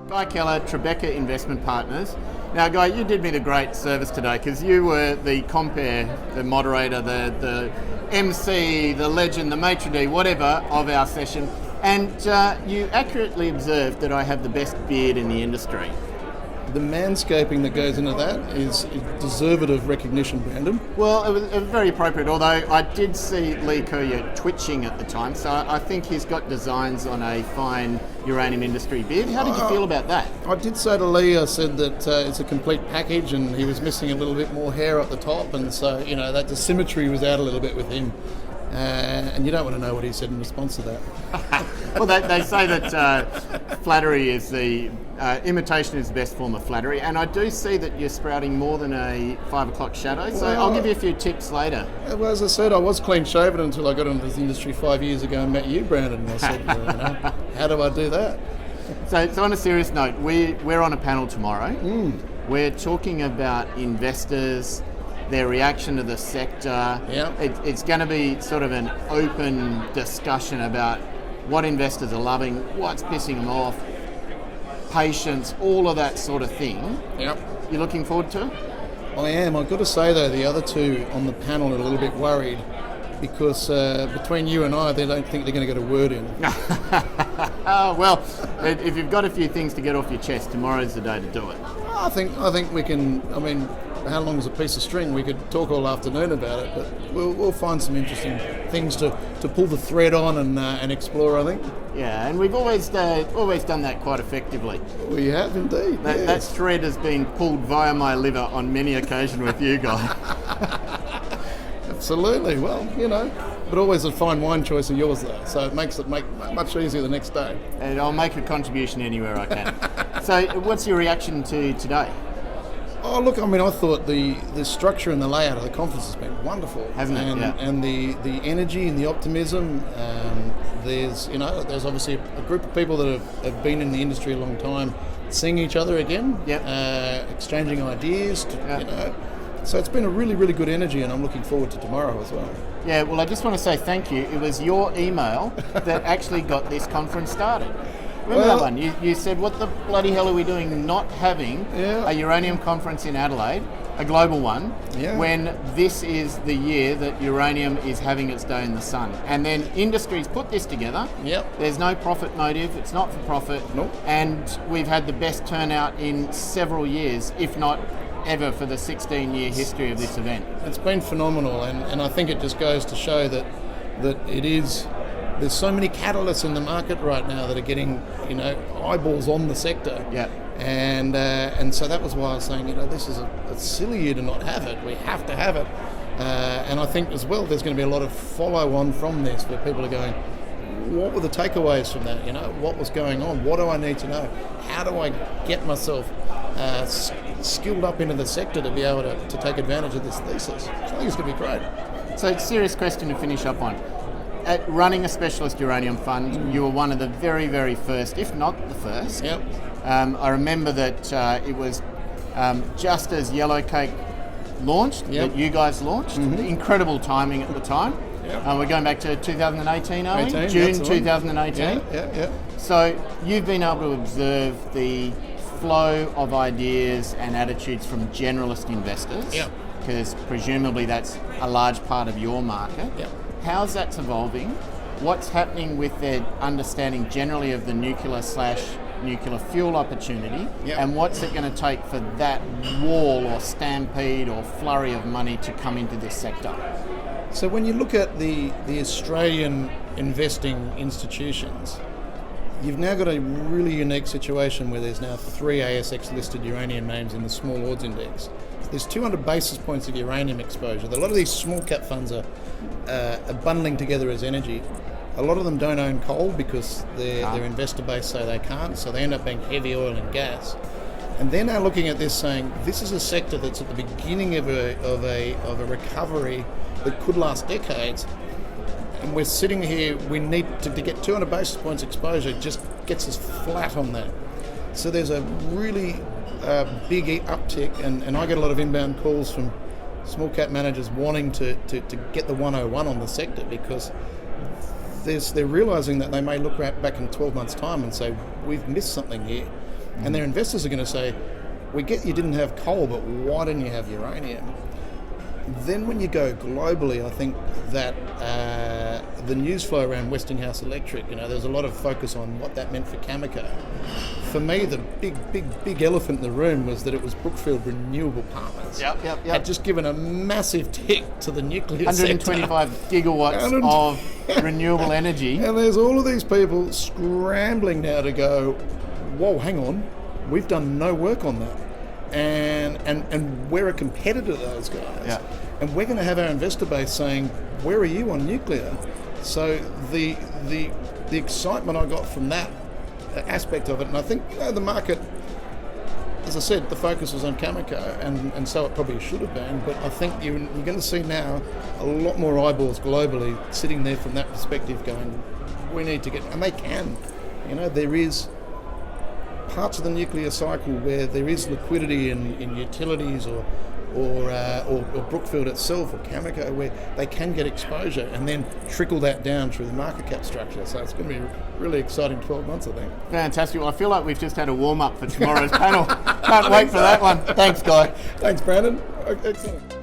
Guy Keller, Tribeca Investment Partners. Now, Guy, you did me the great service today because you were the compere, the moderator, the MC, the legend, the maitre d', whatever, of our session. And you accurately observed that I have the best beard in the industry. The manscaping that goes into that is deserved of recognition, Brandon. Well, it was very appropriate, although I did see Lee Courier twitching at the time, so I think he's got designs on a fine uranium industry beard. How did you feel about that? I did say to Lee, I said that it's a complete package and he was missing a little bit more hair at the top, and so, that the symmetry was out a little bit with him. And you don't want to know what he said in response to that. Well, they say that flattery is imitation is the best form of flattery, and I do see that you're sprouting more than a 5 o'clock shadow, so I'll give you a few tips later. Well, as I said, I was clean shaven until I got into this industry 5 years ago and met you, Brandon, and I said, how do I do that? So on a serious note, we're on a panel tomorrow. We're talking about investors, their reaction to the sector. It's going to be sort of an open discussion about what investors are loving, what's pissing them off, patience, all of that sort of thing. You looking forward to it? I am. I've got to say, though, the other two on the panel are a little bit worried because between you and I, they don't think they're going to get a word in. Well, if you've got a few things to get off your chest, tomorrow's the day to do it. I think we can. I mean, how long is a piece of string? We could talk all afternoon about it, but we'll find some interesting things to pull the thread on and explore, I think. Yeah, and we've always done that quite effectively. We have indeed. That thread has been pulled via my liver on many occasions with you guys. Absolutely. Well, but always a fine wine choice of yours, though, so it makes it much easier the next day. And I'll make a contribution anywhere I can. So, what's your reaction to today? Oh, look, I mean, I thought the structure and the layout of the conference has been wonderful. Hasn't it? And the energy and the optimism. There's obviously a group of people that have been in the industry a long time, seeing each other again, exchanging ideas, So it's been a really, really good energy, and I'm looking forward to tomorrow as well. Yeah, well, I just want to say thank you. It was your email that actually got this conference started. Remember that one? You said, what the bloody hell are we doing not having a uranium conference in Adelaide, a global one, when this is the year that uranium is having its day in the sun? And then industries put this together. There's no profit motive. It's not for profit. Nope. And we've had the best turnout in several years, if not ever, for the 16-year history of this event. It's been phenomenal, and I think it just goes to show that it is. There's so many catalysts in the market right now that are getting, eyeballs on the sector. And so that was why I was saying, this is a silly year to not have it. We have to have it. And I think as well, there's going to be a lot of follow-on from this where people are going, what were the takeaways from that? What was going on? What do I need to know? How do I get myself skilled up into the sector to be able to take advantage of this thesis? So I think it's going to be great. So, serious question to finish up on. At running a specialist uranium fund, you were one of the very, very first, if not the first. I remember that it was just as Yellowcake launched, that you guys launched. Incredible timing at the time. We're going back to 2018, are we? June 2018. So you've been able to observe the flow of ideas and attitudes from generalist investors, because presumably that's a large part of your market. How's that evolving? What's happening with their understanding generally of the nuclear/nuclear fuel opportunity, and what's it going to take for that wall or stampede or flurry of money to come into this sector? So when you look at the Australian investing institutions, you've now got a really unique situation where there's now 3 ASX listed uranium names in the Small Ords Index. There's 200 basis points of uranium exposure. A lot of these small cap funds are bundling together as energy. A lot of them don't own coal because their investor base say they can't, so they end up being heavy oil and gas. And they're now looking at this saying, this is a sector that's at the beginning of a recovery that could last decades. And we're sitting here, we need to get 200 basis points exposure, just gets us flat on that. So there's a really big uptick, and I get a lot of inbound calls from small cap managers wanting to get the 101 on the sector, because they're realising that they may look back in 12 months' time and say, we've missed something here. And their investors are going to say, we get you didn't have coal, but why didn't you have uranium? Then when you go globally, I think that the news flow around Westinghouse Electric, there's a lot of focus on what that meant for Cameco. For me, the big elephant in the room was that it was Brookfield Renewable Partners. Yep. Had just given a massive tick to the nuclear 125 sector. gigawatts of renewable energy. And there's all of these people scrambling now to go, whoa, hang on, we've done no work on that. And we're a competitor to those guys. Yeah. And we're going to have our investor base saying, where are you on nuclear? So the excitement I got from that aspect of it, and I think the market, as I said, the focus was on Cameco, and so it probably should have been, but I think you're going to see now a lot more eyeballs globally sitting there from that perspective going, we need to get, and they can. There is parts of the nuclear cycle where there is liquidity in utilities or Brookfield itself or Cameco where they can get exposure and then trickle that down through the market cap structure. So it's going to be a really exciting 12 months, I think. Fantastic. Well, I feel like we've just had a warm-up for tomorrow's panel. Can't wait for that one. Thanks, Guy. Thanks, Brandon. Excellent.